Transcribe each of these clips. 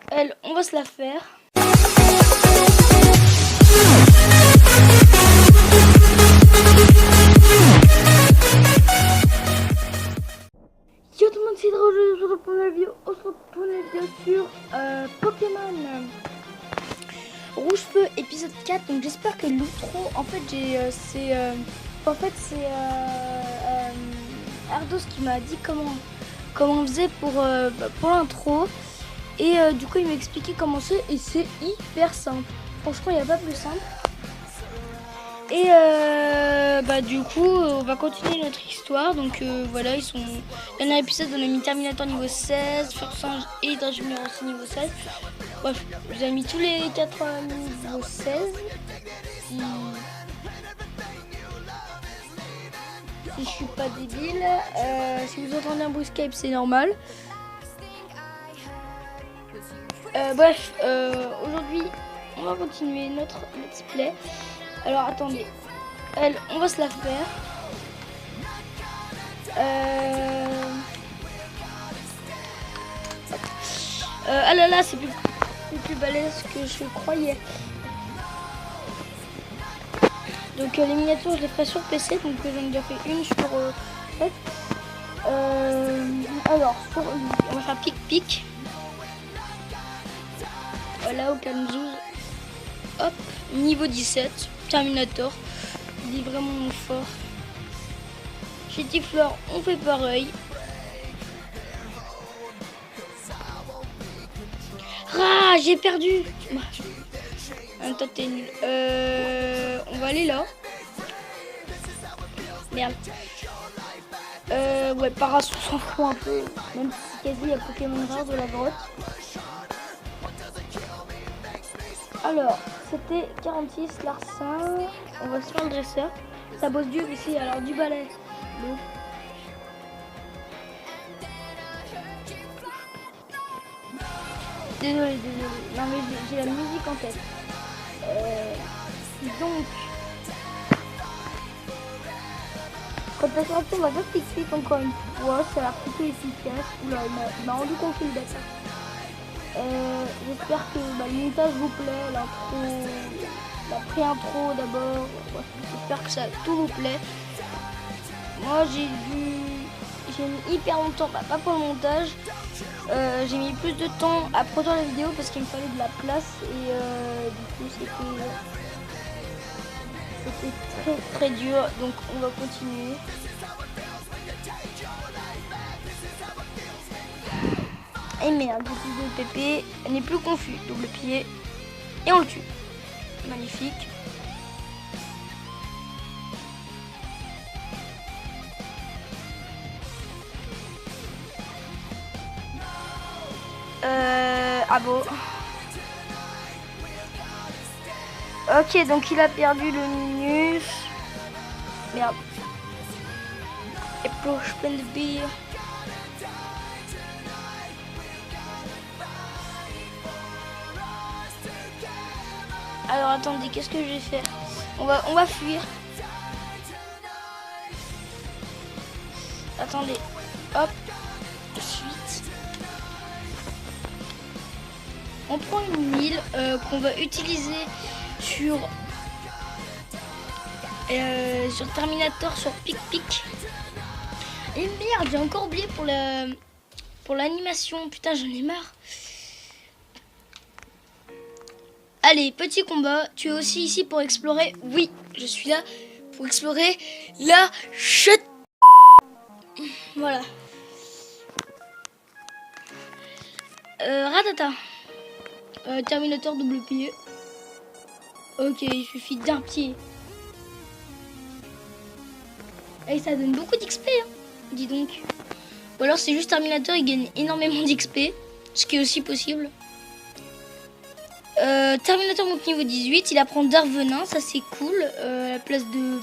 Elle, on va se la faire. Yo tout le monde, c'est drôle, je vous reprends la vidéo. On se reprend la vidéo sur Pokémon Rouge Feu épisode 4. Donc j'espère que l'outro, en fait c'est Ardos qui m'a dit comment on faisait pour l'intro. Et du coup il m'a expliqué comment c'est et c'est hyper simple. Franchement il n'y a pas plus simple. Et du coup on va continuer notre histoire. Donc voilà, ils sont. Dernier épisode on a mis Terminator niveau 16, Fursinge et Dragomir aussi niveau 16. Bref, je vous ai mis tous les 4 niveau 16. Si je suis pas débile, si vous entendez un bruit Skype c'est normal. Aujourd'hui on va continuer notre let's play. Alors attendez, elle, on va se la faire. Ah là là, c'est plus balèze que je croyais. Donc les miniatures je les ferai sur PC, donc j'en ai déjà fait une sur fait. Alors sur lui, on va faire pic. Voilà, au Kanzouz. Hop, niveau 17, Terminator. Il est vraiment fort. Chez Tiflor, on fait pareil. Ah, j'ai perdu. Attends, t'es nul. On va aller là. Merde. Ouais, Parason s'en fout un peu. Même si quasi il y a Pokémon rare de la grotte. Alors, c'était 46, Larcin. On va se faire le dresseur. Ça bosse Dieu ici, alors du balai. Donc. Désolé. Non mais j'ai la musique en tête. Donc, quand la sortie, on va faire pic encore une fois. Ça a l'air plutôt efficace. Oula, il m'a rendu compte le bâtard. J'espère que le montage vous plaît, la pré-intro d'abord. J'espère que tout vous plaît. Moi j'ai mis hyper longtemps, pas pour le montage. J'ai mis plus de temps à produire la vidéo parce qu'il me fallait de la place et du coup c'était très dur. Donc on va continuer. Et merde, du coup le pépé n'est plus confus. Double pied et on le tue. Magnifique. Ah bon. Ok, donc il a perdu le minus. Merde. Et ploche pleine de billes. Alors attendez, qu'est-ce que je vais faire? On va fuir. Attendez. Hop. Suite. On prend une mille qu'on va utiliser sur Terminator, sur pic. Et merde, j'ai encore oublié pour l'animation. Putain, j'en ai marre. Allez, petit combat. Tu es aussi ici pour explorer. Oui, je suis là pour explorer la chute. Voilà. Ratata. Terminator double pied. Ok, il suffit d'un pied. Et ça donne beaucoup d'XP, hein, dis donc. Ou alors c'est juste Terminator, il gagne énormément d'XP. Ce qui est aussi possible. Terminator monte niveau 18, il apprend Darvenin, ça c'est cool. À la place de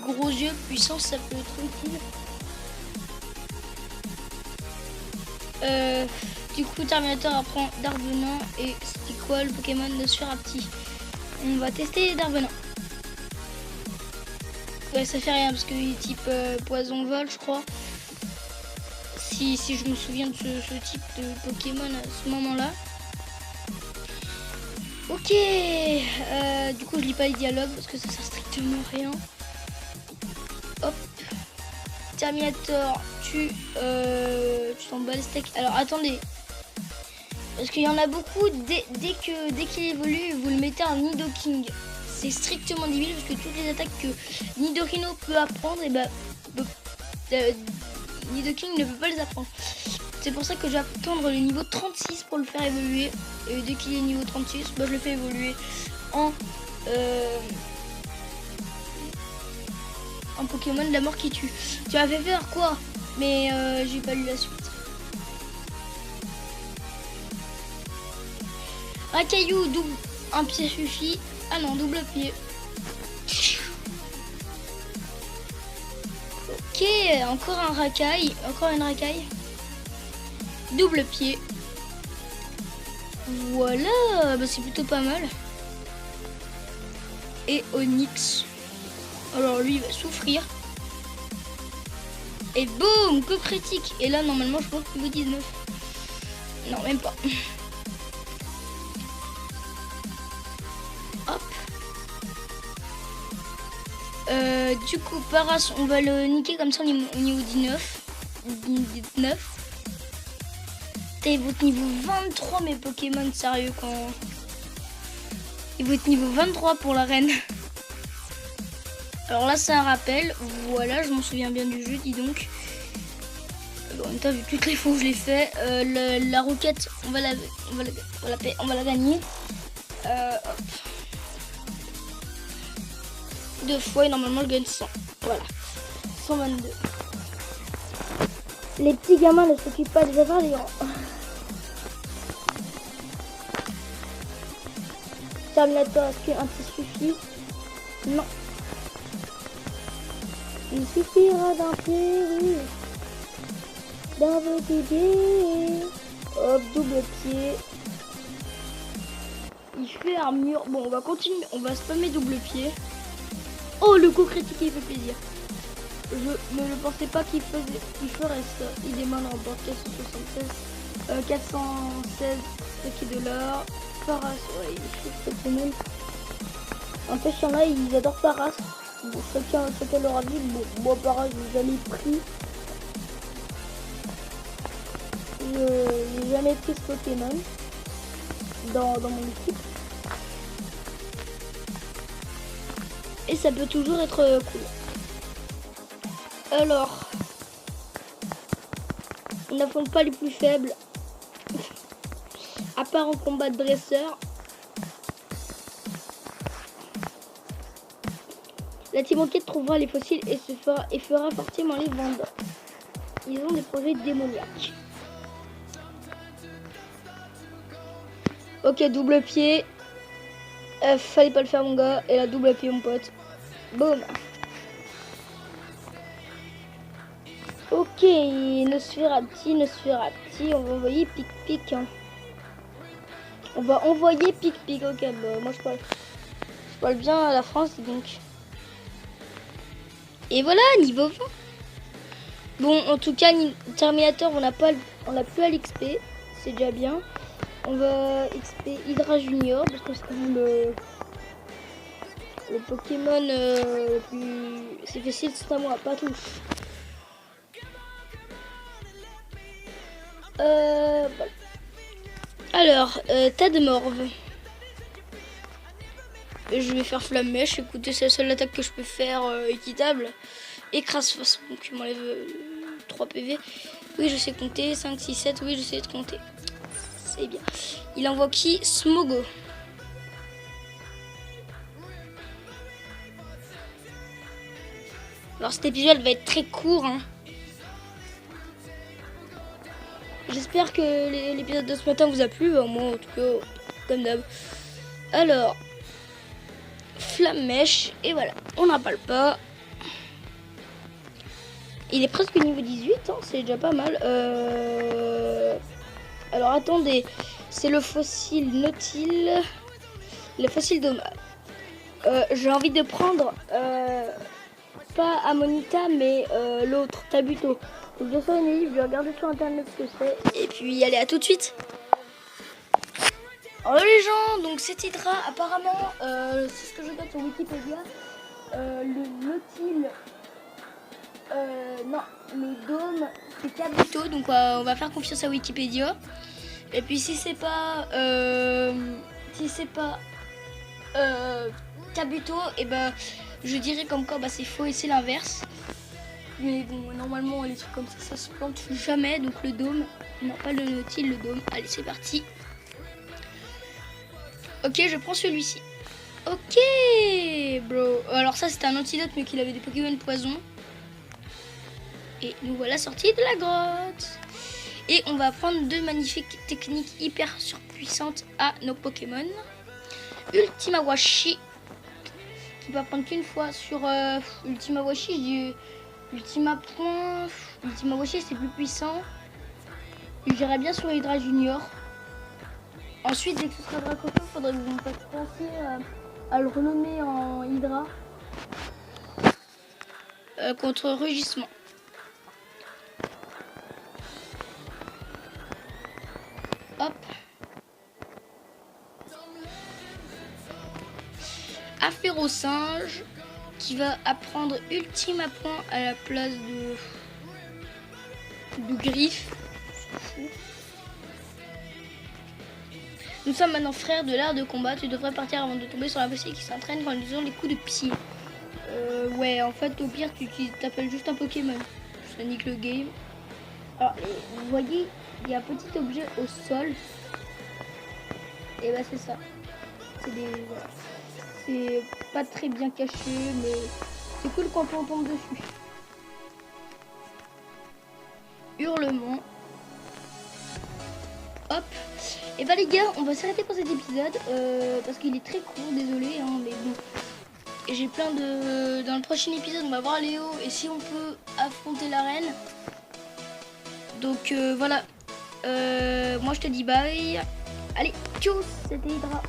gros yeux puissants, ça peut être utile. Du coup, Terminator apprend Darvenin. Et c'était quoi le Pokémon de Surapti? On va tester Darvenin. Ouais, ça fait rien parce qu'il est type poison vol, je crois. Si je me souviens de ce type de Pokémon à ce moment-là. Ok, du coup je lis pas les dialogues parce que ça sert strictement à rien. Hop, Terminator, tu t'en bats les steaks. Alors attendez, parce qu'il y en a beaucoup, dès qu'il évolue, vous le mettez en Nidoking. C'est strictement débile parce que toutes les attaques que Nidorino peut apprendre, et Nidoking ne peut pas les apprendre. C'est pour ça que je vais attendre le niveau 36 pour le faire évoluer. Et dès qu'il est niveau 36, je le fais évoluer en Pokémon de la mort qui tue. Tu m'as fait faire quoi? Mais j'ai pas lu la suite. Racaillou, double, un pied suffit. Ah non, double pied. Ok, encore un racaille, encore une racaille. Double pied. Voilà, bah c'est plutôt pas mal. Et Onyx. Alors lui il va souffrir. Et boum, coup critique. Et là normalement je pense niveau 19. Non, même pas. Hop. Du coup, Paras, on va le niquer comme ça au niveau 19. 19. Et votre niveau 23, mes Pokémon, sérieux quand. Et votre niveau 23 pour la reine. Alors là, c'est un rappel. Voilà, je m'en souviens bien du jeu, dis donc. Alors, en même temps, vu toutes les fois où je l'ai fait, la roquette, on va la gagner. Hop. 2 fois et normalement, je gagne 100. Voilà. 122. Les petits gamins ne s'occupent pas des affaires des grands. Terminator, est-ce qu'un petit suffit? Non. Il suffira d'un pied, oui. D'un petit pied. Hop, double pied. Il fait armure. Bon, on va continuer. On va spammer double pied. Oh, le coup critique, il fait plaisir. Je ne le pensais pas qu'il ferait ça. Il démarre en remporte 416 $. Paras, ouais, il est cette semaine. En fait, il y en a, ils adorent Paras. Bon, chacun leur avis. Bon, moi, Paras, je l'ai jamais pris. Je n'ai jamais pris ce Pokémon dans mon équipe. Et ça peut toujours être cool. Alors, on n'affronte pas les plus faibles. À part en combat de dresseur. La team enquête trouvera les fossiles et fera forcément les vendre. Ils ont des projets démoniaques. Ok, double pied. Fallait pas le faire mon gars. Et la double pied mon pote. Boum. Ok, Nosferati, on va envoyer Pic-Pic. Hein. On va envoyer Pic-Pic. Ok, bah, moi je parle bien à la France donc. Et voilà, niveau 20. Bon, en tout cas, Terminator, on n'a plus à l'XP. C'est déjà bien. On va XP Hydra Junior parce que c'est quand même le Pokémon le plus. C'est facile, c'est à moi, pas tous. Voilà. Alors, Tadmorve. Je vais faire Flamme Mèche. Écoutez, c'est la seule attaque que je peux faire équitable. Écrase face. Donc, il m'enlève 3 PV. Oui, je sais compter. 5, 6, 7. Oui, je sais compter. C'est bien. Il envoie qui? Smogo. Alors, cet épisode va être très court. Hein. J'espère que l'épisode de ce matin vous a plu. Moi, en tout cas, comme d'hab. Alors, Flamme Mèche. Et voilà, on n'empale pas. Il est presque niveau 18, hein, c'est déjà pas mal. Alors, attendez. C'est le fossile Nautil. Le fossile Doma. J'ai envie de prendre... pas Amonita, mais l'autre, Tabuto. Je vais faire une livre, je vais regarder sur internet ce que c'est. Et puis, allez, à tout de suite. Alors les gens, donc cet hydra apparemment, c'est ce que je note sur Wikipédia, le Nautil, non, le dôme c'est Kabuto, donc on va faire confiance à Wikipédia. Et puis si c'est pas Kabuto, et ben je dirais comme quoi c'est faux et c'est l'inverse. Mais bon, normalement les trucs comme ça se plante jamais, donc le dôme, non pas le Nautil, le dôme. Allez c'est parti. Ok, je prends celui-ci. Ok, bro. Alors ça c'était un antidote mais qu'il avait des Pokémon poison. Et nous voilà sortis de la grotte. Et on va prendre deux magnifiques techniques hyper surpuissantes à nos Pokémon. Ultima Washi, qui va prendre qu'une fois sur Ultima Washi. Je dis Ultima Point. Ultima Washi c'est plus puissant. J'irai bien sur Hydra Junior. Ensuite, dès que ce sera Dracoto, il faudrait que vous me fassiez penser à le renommer en Hydra contre Rugissement. Hop. Affaire au singe qui va apprendre Ultima Point à la place de Griffe. Nous sommes maintenant frères de l'art de combat. Tu devrais partir avant de tomber sur la bestiole qui s'entraîne quand ils ont les coups de psy. Ouais, en fait, au pire, tu t'appelles juste un Pokémon. Ça nique le game. Alors, vous voyez, il y a un petit objet au sol. Et bah, c'est ça. C'est des. Voilà. C'est pas très bien caché, mais c'est cool quand on tombe dessus. Hurlement. Hop. Et bah les gars, on va s'arrêter pour cet épisode parce qu'il est très court, désolé, hein, mais bon. Et j'ai plein de... Dans le prochain épisode, on va voir Léo et si on peut affronter la reine. Donc voilà. Moi je te dis bye. Allez, tchuss, c'était Hydra.